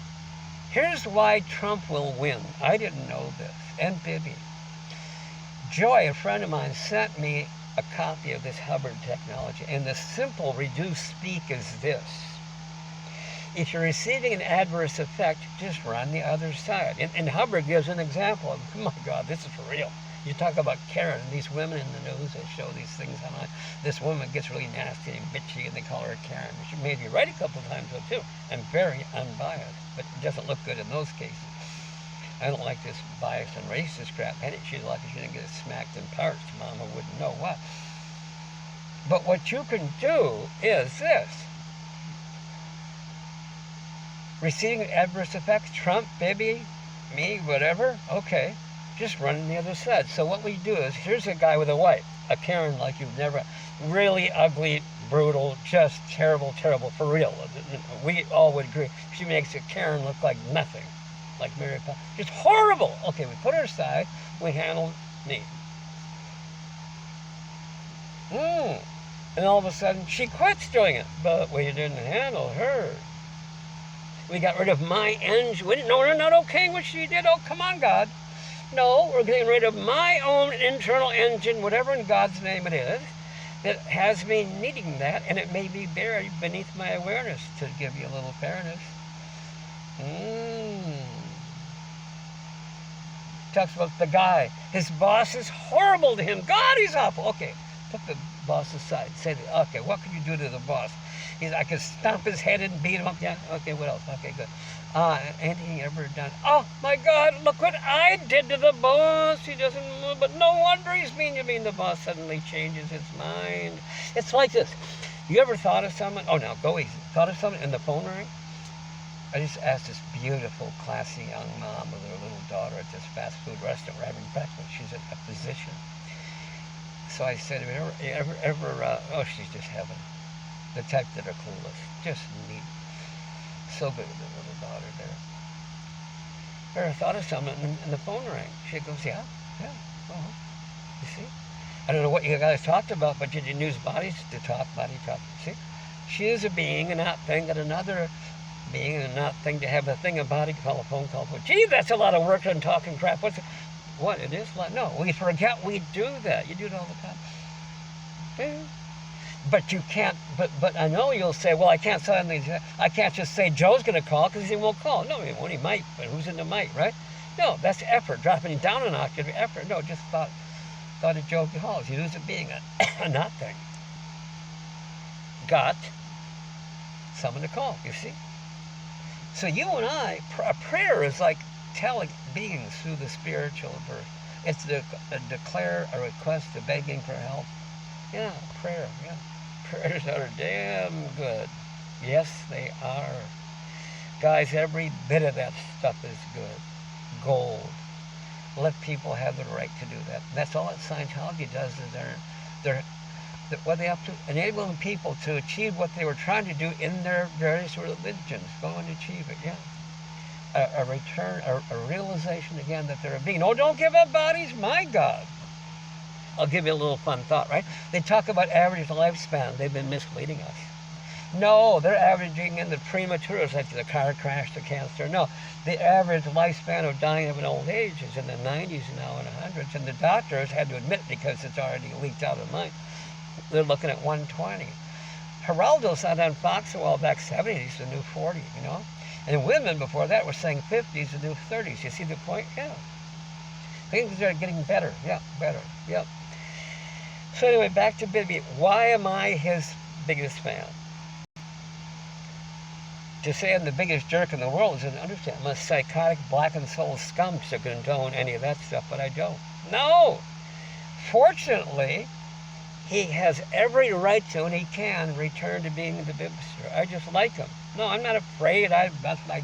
Here's why Trump will win. I didn't know this. And Bibi. Joy, a friend of mine, sent me a copy of this Hubbard technology. And the simple reduced speak is this. If you're receiving an adverse effect, just run the other side. And Hubbard gives an example of, oh my God, this is for real. You talk about Karen, these women in the news that show these things online. This woman gets really nasty and bitchy and they call her a Karen. She may be right a couple of times though too. And very unbiased, but it doesn't look good in those cases. I don't like this biased and racist crap. She's lucky she didn't get smacked in parts. Mama wouldn't know what. But what you can do is this. Receiving adverse effects, Trump, Bibi, me, whatever, okay. Just run the other side. So what we do is, here's a guy with a wife, a Karen like you've never, really ugly, brutal, just terrible, terrible, for real. We all would agree. She makes a Karen look like nothing, like Mary Poppins. Just horrible. Okay, we put her aside, we handle me. And all of a sudden, she quits doing it. But we didn't handle her. We got rid of my engine. No, we're not okay what she did. Oh, come on, God. No, we're getting rid of my own internal engine, whatever in God's name it is, that has me needing that, and it may be buried beneath my awareness, to give you a little fairness. Talks about the guy. His boss is horrible to him. God, he's awful. Okay, put the boss aside. Say, okay, what can you do to the boss? I could stomp his head and beat him up. Yeah, okay, what else? Okay, good. Anything ever done? Oh, my God, look what I did to the boss. He doesn't move, but no wonder he's mean. You mean the boss suddenly changes his mind? It's like this. You ever thought of someone? Oh, now, go easy. Thought of someone and the phone rang? I just asked this beautiful, classy young mom with her little daughter at this fast food restaurant. We're having breakfast. She's a physician. So I said, oh, she's just heaven. The type that are clueless. Just neat. So good with the little daughter there. Ever thought of someone and the phone rang? She goes, yeah, you see? I don't know what you guys talked about, but you didn't use body talk. See? She is a being, and not thing, that another being, and not thing to have a thing, a body, call a phone call. Gee, that's a lot of work on talking crap. What's it? What, it is? No, we forget we do that. You do it all the time. Yeah. But you can't, but I know you'll say, well, I can't just say Joe's going to call because he won't call. No, he might, but who's in the might, right? No, that's effort, dropping down an octave, effort. No, just thought of Joe calls. You lose it being a not thing. Got someone to call, you see? So you and I, a prayer is like telling beings through the spiritual birth. It's a declare, a request, a begging for help. Yeah, prayer, yeah. Prayers are damn good. Yes, they are. Guys, every bit of that stuff is good. Gold. Let people have the right to do that. That's all that Scientology does, is what they have to, enabling people to achieve what they were trying to do in their various religions. Go and achieve it, yeah. A return, a realization again that they're a being. Oh, don't give up bodies, my God. I'll give you a little fun thought, right? They talk about average lifespan. They've been misleading us. No, they're averaging in the prematures, like the car crash, the cancer. No, the average lifespan of dying of an old age is in the 90s now, in the hundreds. And the doctors had to admit, because it's already leaked out of mind, they're looking at 120. Geraldo said on Fox a while back, 70s, the new 40, you know? And women before that were saying 50s, the new 30s. You see the point? Yeah. Things are getting better. Yeah, better. Yep. So anyway, back to Bibi. Why am I his biggest fan? To say I'm the biggest jerk in the world is an understatement. I'm a psychotic, blackened soul scum to condone any of that stuff, but I don't. No! Fortunately, he has every right to, and he can, return to being the Bibster. I just like him. No, I'm not afraid. I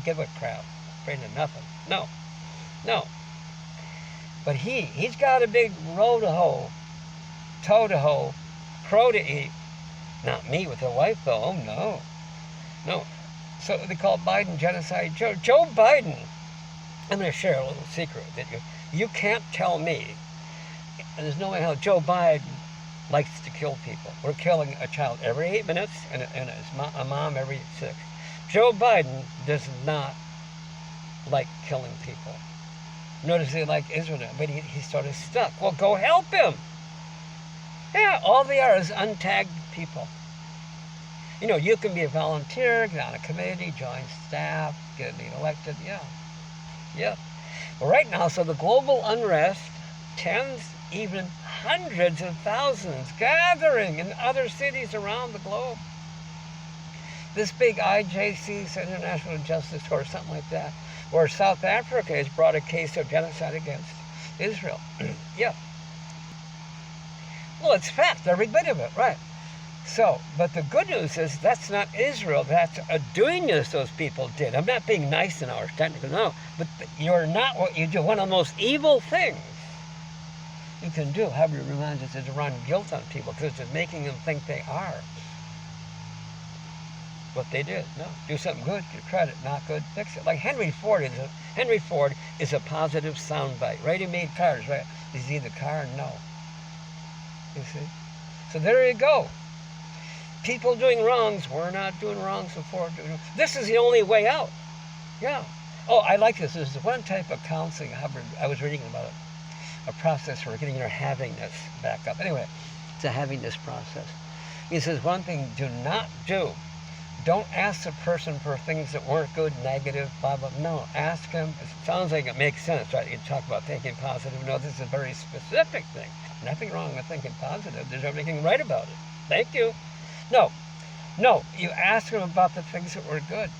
give a crap. Afraid of nothing. No. But he's got a big row to hoe, toe to hoe, crow to eat. Not me with a wife, though. Oh, no. So they call Biden Genocide Joe. Joe Biden, I'm going to share a little secret that you can't tell me, and there's no way how Joe Biden likes to kill people. We're killing a child every 8 minutes and a mom every 6. Joe Biden does not like killing people. Nor does he like Israel, but he's sort of stuck. Well, go help him. Yeah, all they are is untagged people. You know, you can be a volunteer, get on a committee, join staff, get elected, yeah. Well, right now, so the global unrest, tens, even hundreds of thousands gathering in other cities around the globe. This big IJC, International Justice Court, something like that, where South Africa has brought a case of genocide against Israel. Yeah. Well, it's fact, every bit of it, right? So, but the good news is that's not Israel. That's a doingness those people did. I'm not being nice in our technical, no. But you're not what you do. One of the most evil things you can do, however it reminds us, is to run guilt on people because it's making them think they are what they did. No, do something good, get credit. Not good, fix it. Like Henry Ford is a positive soundbite. Right? He made cars. Right? Is he the car? No. You see. So there you go. People doing wrongs, we're not doing wrongs before doing wrongs. This is the only way out. Yeah. Oh, I like this. There's one type of counseling, Hubbard, I was reading about it, a process for getting your havingness back up. Anyway, it's a havingness process. He says one thing, do not do. Don't ask the person for things that weren't good, negative, blah, blah. No, ask him. It sounds like it makes sense, right? You talk about thinking positive. No, this is a very specific thing. Nothing wrong with thinking positive. There's everything right about it. Thank you. No, you ask them about the things that were good.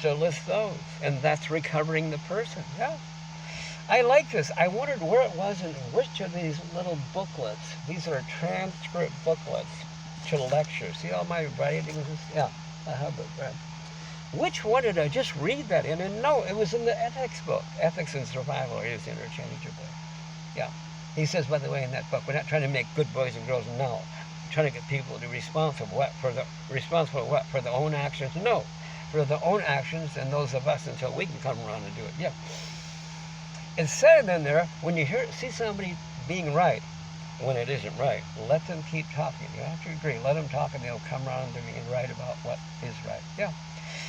So list those, and that's recovering the person. Yeah. I like this. I wondered where it was in which of these little booklets. These are transcript booklets to lectures. See all my writings? Yeah, I have it, right. Which one did I just read that in? And no, it was in the ethics book. Ethics and Survival are used interchangeably. Yeah. He says, by the way, in that book, we're not trying to make good boys and girls. No. Trying to get people to be responsible for their own actions. No, for their own actions and those of us until we can come around and do it. Yeah. It said in there, when you see somebody being right when it isn't right, let them keep talking. You have to agree. Let them talk and they'll come around to being right about what is right. Yeah.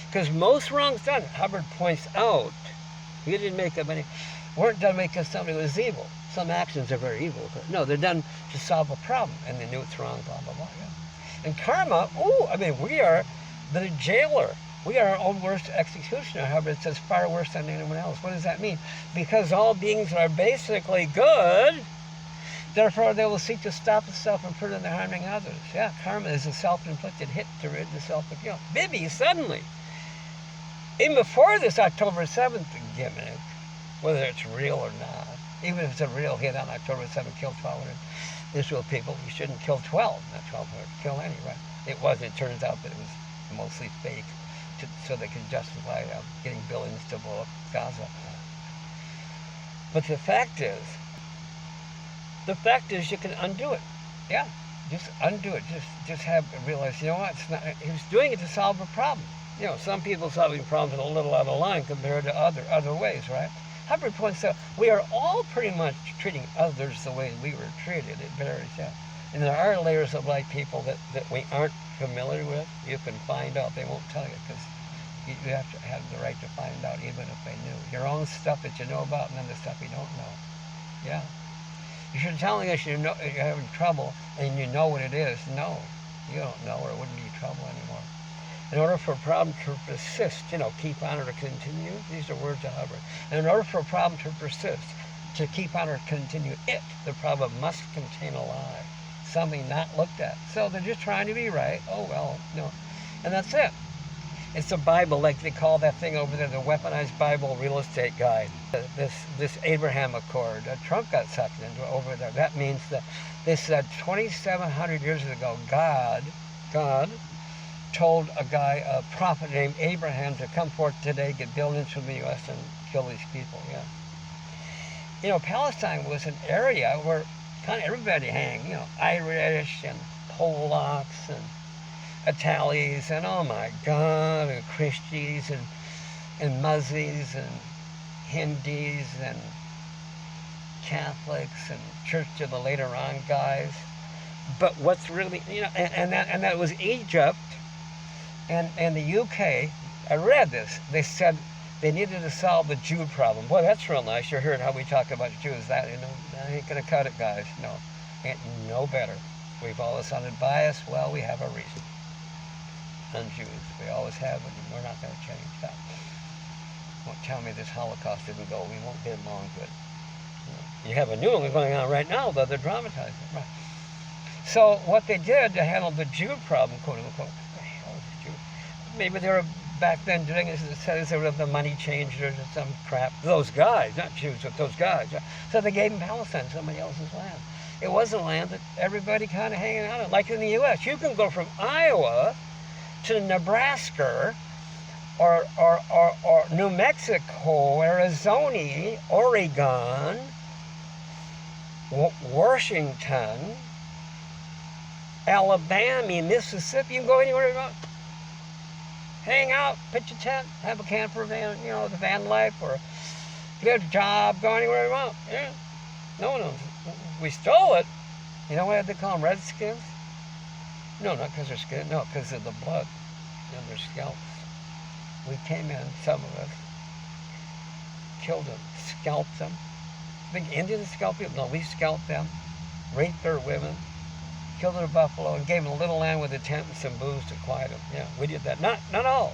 Because most wrongs done, Hubbard points out, he didn't make up any, weren't done because somebody was evil. Some actions are very evil. No, they're done to solve a problem, and they knew it's wrong, blah, blah, blah. Yeah. And karma, we are the jailer. We are our own worst executioner. However, it says far worse than anyone else. What does that mean? Because all beings are basically good, therefore they will seek to stop the self and prevent their harming others. Yeah, karma is a self-inflicted hit to rid the self of guilt. Bibi, suddenly, even before this October 7th gimmick, whether it's real or not, even if it's a real hit on October 7th, killed 1,200 Israel people, you shouldn't kill 12, not 1,200, kill any, right? It wasn't. It turns out that it was mostly fake, so they can justify getting billions to blow up Gaza. But the fact is you can undo it. Yeah, just undo it. Just realize, you know what? It's not. He was doing it to solve a problem. You know, some people solving problems are a little out of line compared to other ways, right? Hubbard points out we are all pretty much treating others the way we were treated. It varies, yeah. And there are layers of like people that we aren't familiar with. You can find out. They won't tell you because you have to have the right to find out even if they knew. Your own stuff that you know about and then the stuff you don't know. Yeah. If you're telling us you're having trouble and you know what it is, no, you don't know or it wouldn't be trouble anymore. In order for a problem to persist, keep on or to continue, these are words of Hubbard. And in order for a problem to persist, to keep on or continue the problem must contain a lie, something not looked at. So they're just trying to be right. Oh, well, no. And that's it. It's a Bible, like they call that thing over there, the Weaponized Bible Real Estate Guide. This Abraham Accord, Trump got sucked into over there. That means that they said 2,700 years ago, God told a prophet named Abraham to come forth today, get billions from the U.S. and kill these people, yeah. Palestine was an area where kind of everybody hang, Irish and Polacks and Italians and, oh my God, and Christians and Muslims and Hindus and Catholics and Church of the Later On guys. But what's really, and that was Egypt. And the UK, I read this, they said they needed to solve the Jew problem. Boy, that's real nice. You heard how we talk about Jews. That ain't going to cut it, guys. No, ain't no better. We've always sounded biased. Well, we have a reason. On Jews. We always have, and we're not going to change that. Won't tell me this Holocaust didn't go. We won't get along good. You have a new one going on right now, though they're dramatizing. Right. So what they did to handle the Jew problem, quote unquote, maybe they were back then doing it, it says they were the money changers or some crap. Those guys, not Jews, but those guys. So they gave them Palestine, somebody else's land. It wasn't land that everybody kind of hanging out on. Like in the U.S., you can go from Iowa to Nebraska or New Mexico, Arizona, Oregon, Washington, Alabama, Mississippi. You can go anywhere you want. Hang out, pitch a tent, have a camper van, the van life, or get a job, go anywhere you want. Yeah. No one knows. We stole it. You know why they call them Redskins? No, not because they're skin. No, because of the blood in their scalps. We came in, some of us, killed them, scalped them. Think Indians scalp people? No, we scalped them, raped their women, killed their buffalo, and gave them a little land with a tent and some booze to quiet them. Yeah, we did that. Not all.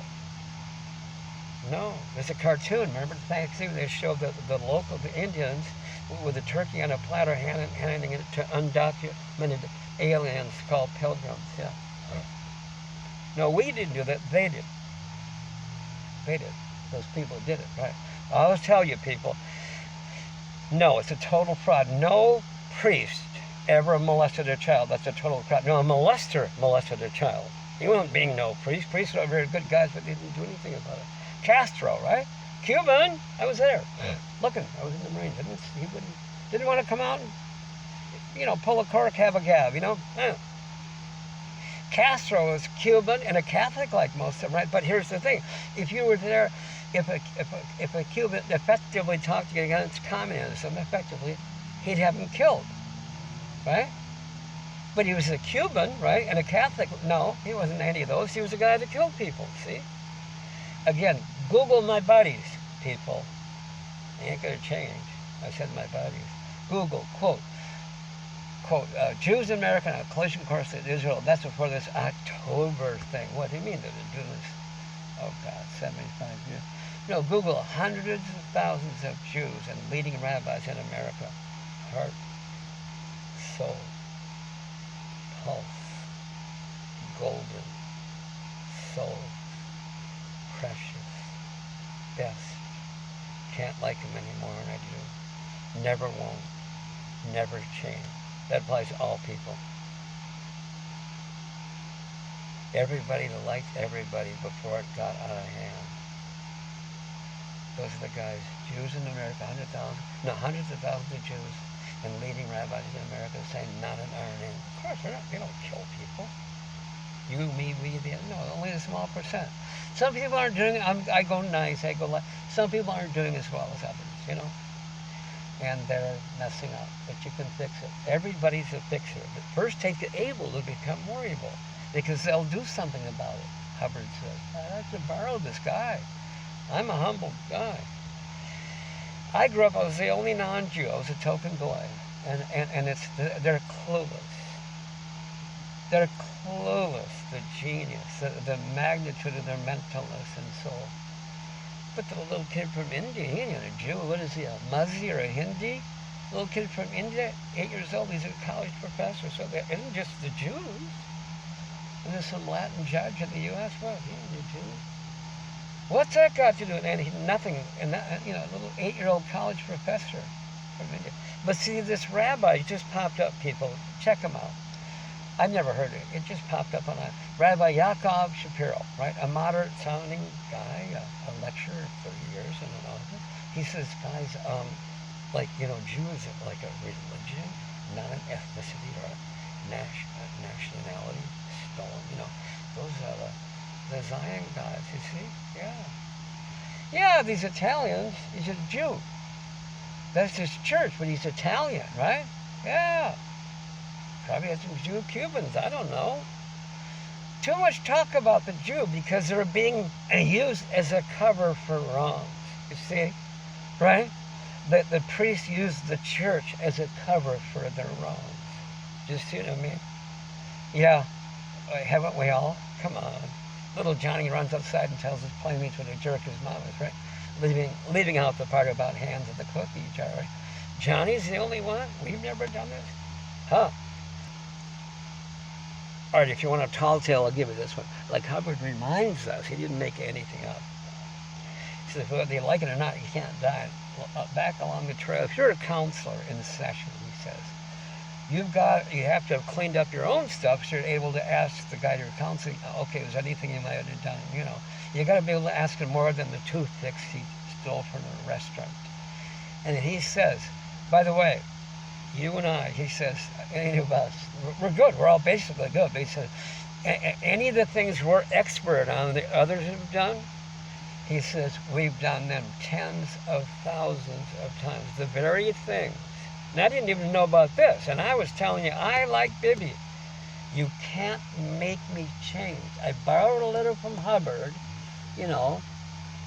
No, there's a cartoon. Remember Thanksgiving? They showed the Indians with a turkey on a platter handing it to undocumented aliens called pilgrims. Yeah. No, we didn't do that. They did. They did. Those people did it, right? I'll tell you, people. No, it's a total fraud. No priest ever molested a child. That's a total fraud. No, a molester molested a child. He wasn't being no priest. Priests were very good guys, but they didn't do anything about it. Castro, right? Cuban, I was there, looking. I was in the Marines. He didn't want to come out and, pull a cork, have a gab, Castro was Cuban and a Catholic like most of them, right? But here's the thing: if you were there, if a Cuban effectively talked against communism, effectively, he'd have him killed, right? But he was a Cuban, right, and a Catholic. No, he wasn't any of those. He was a guy that killed people. See? Again, Google my buddies, people. They ain't gonna change. I said my buddies. Google, quote, Jews in America on a collision course with Israel. That's before this October thing. What do you mean that they're doing this? Oh God, 75 years. Google hundreds of thousands of Jews and leading rabbis in America. Heart, soul, pulse, golden, soul, precious, best. Can't like them anymore, and I do. Never won't. Never change. That applies to all people. Everybody that liked everybody before it got out of hand. Those are the guys. Jews in America, hundreds of thousands of Jews and leading rabbis in America saying not an iron in. Of course, they don't kill people. You, me, we, no, only a small percent. Some people aren't doing it. I go nice, I go left. Some people aren't doing as well as others, and they're messing up, but you can fix it. Everybody's a fixer, but first take the able to become more able, because they'll do something about it. Hubbard says, I have to borrow this guy. I'm a humble guy. I grew up, I was the only non-Jew. I was a token boy, and they're clueless. They're clueless, the genius, the magnitude of their mentalness and soul. But the little kid from India, he ain't a Jew. What is he, a Muzzy or a Hindi? Little kid from India, 8 years old, he's a college professor. So there isn't just the Jews. And there's some Latin judge in the U.S. What? He ain't a Jew. What's that got to do with anything? Nothing. And that, a little 8-year-old college professor from India. But see, this rabbi just popped up, people. Check him out. I've never heard it. It just popped up on Rabbi Yaakov Shapiro, right? A moderate-sounding guy, a lecturer for years and an author. He says, guys, Jews are like a religion, not an ethnicity or a nationality. Stolen, those are the Zion guys. You see? Yeah, these Italians. He's a Jew. That's his church, but he's Italian, right? Yeah. Probably had some Jew Cubans, I don't know. Too much talk about the Jew because they're being used as a cover for wrongs. You see, right? The priests used the church as a cover for their wrongs. Just see what I mean? Yeah, haven't we all? Come on. Little Johnny runs outside and tells his playmates what a jerk his mom is, right? Leaving out the part about hands of the cookie jar, right? Johnny's the only one? We've never done this? Huh? All right, if you want a tall tale, I'll give you this one. Like Hubbard reminds us, he didn't make anything up. He says, whether you like it or not, you can't die. Back along the trail, if you're a counselor in session, he says, You have to have cleaned up your own stuff so you're able to ask the guy you're counseling, okay, was there anything you might have done? You got to be able to ask him more than the toothpicks he stole from the restaurant. And he says, by the way, you and I, he says, any of us, we're good. We're all basically good. But he says, any of the things we're expert on that others have done, he says, we've done them tens of thousands of times. The very things. And I didn't even know about this. And I was telling you, I like Bibby. You can't make me change. I borrowed a little from Hubbard.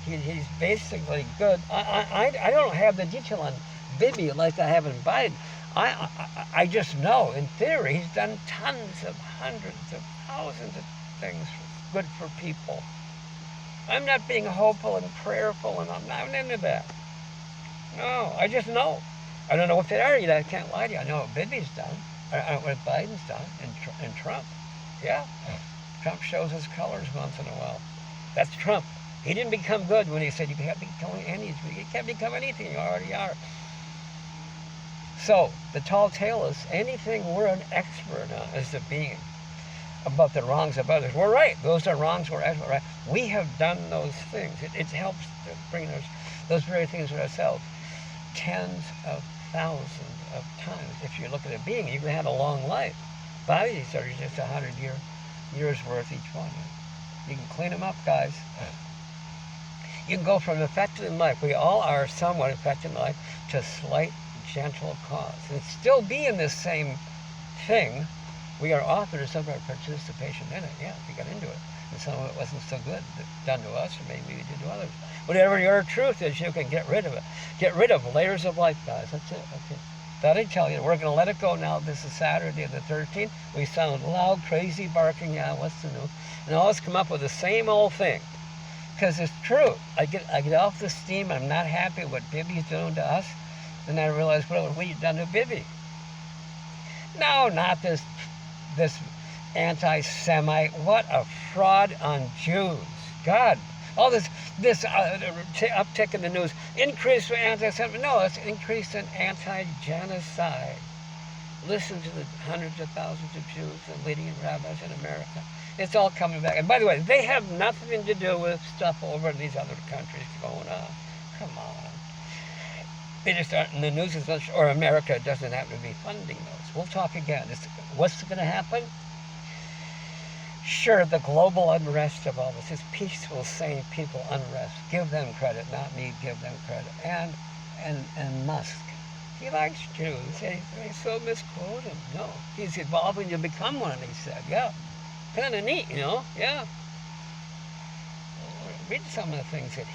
He's basically good. I don't have the detail on Bibby like I have in Biden. I just know, in theory, he's done tons of hundreds of thousands of things good for people. I'm not being hopeful and prayerful, and I'm not into that. No, I just know. I don't know what they are yet. I can't lie to you. I know what Bibi's done. I know what Biden's done, and Trump. Yeah, Trump shows his colors once in a while. That's Trump. He didn't become good when he said you can't become anything. You can't become anything. You already are. So the tall tale is anything we're an expert on as a being about the wrongs of others. We're right. Those are wrongs. We're right. We have done those things. It helps to bring those very things to ourselves tens of thousands of times. If you look at a being, you can have a long life. Bodies are just 100 years worth each one. You can clean them up, guys. You can go from affected in life. We all are somewhat affected in life to slight, gentle cause. And still be in this same thing. We are authors of our participation in it. Yeah, we got into it. And some of it wasn't so good done to us, or maybe we did to others. Whatever your truth is, you can get rid of it. Get rid of layers of life, guys. That's it. That I tell you, we're going to let it go now. This is Saturday the 13th. We sound loud, crazy, barking. Yeah, what's the new? And always come up with the same old thing. Because it's true. I get off the steam. I'm not happy with what Bibi's doing to us. Then I realize, what have we done to Bibi? No, not this anti-Semite. What a fraud on Jews. God, all this uptick in the news, increase for anti-Semitism. No, it's increase in anti-genocide. Listen to the hundreds of thousands of Jews and leading rabbis in America. It's all coming back. And by the way, they have nothing to do with stuff over in these other countries going on. Come on. They just aren't in the news as much, or America doesn't happen to be funding those. We'll talk again. What's going to happen? Sure, the global unrest of all this is peaceful, sane people unrest. Give them credit, not me, give them credit. And Musk. He likes Jews. They so misquote him. No, he's evolving to become one, he said. Yeah, kind of neat, yeah. Read some of the things that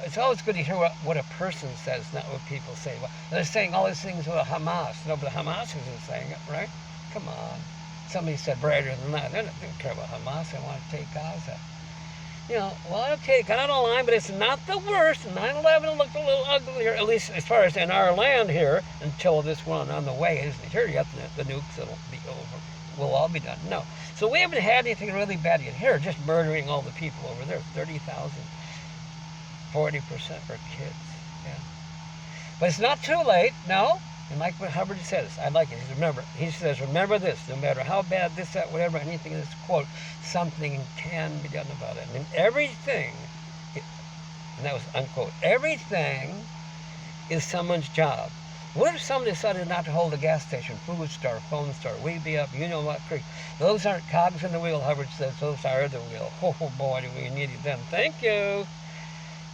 it's always good to hear what a person says, not what people say. Well, they're saying all these things about Hamas. No, but Hamas isn't saying it, right? Come on. Somebody said brighter than that. They don't care about Hamas. They want to take Gaza. Well, okay, got a line, but it's not the worst. 9/11 looked a little uglier, at least as far as in our land here, until this one on the way isn't here yet. The nukes will be over. We'll all be done. No. So we haven't had anything really bad yet. Here, just murdering all the people over there. 30,000. 40% are kids. Yeah. But it's not too late. No. And like what Hubbard says, I like it. He says, remember this, no matter how bad this, that, whatever, anything in this quote, something can be done about it. And everything, and that was unquote, everything is someone's job. What if somebody decided not to hold a gas station, food store, phone store, we'd be up, you know what creek? Those aren't cogs in the wheel, Hubbard says, those are the wheel. Oh boy, do we needed them. Thank you.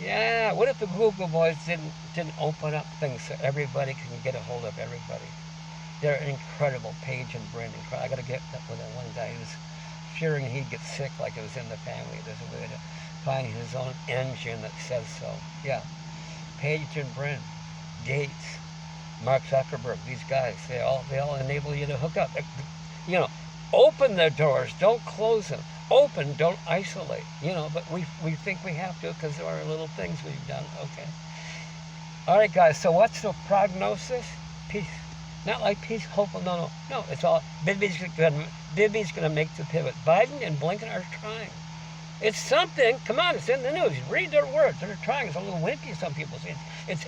Yeah, what if the Google boys didn't open up things so everybody can get a hold of everybody? They're incredible, Paige and Brendan. I got to get with that one guy who was fearing he'd get sick like it was in the family. There's a way to find his own engine that says so. Yeah, Paige and Brendan, Gates, Mark Zuckerberg, these guys, they all enable you to hook up. Open the doors, don't close them. Open, don't isolate, but we think we have to because there are little things we've done. Okay. All right, guys, so what's the prognosis? Peace. Not like peace, hopeful, no. It's all, Bibi's going to make the pivot. Biden and Blinken are trying. It's something, come on, it's in the news. Read their words, they're trying. It's a little wimpy, some people say. It's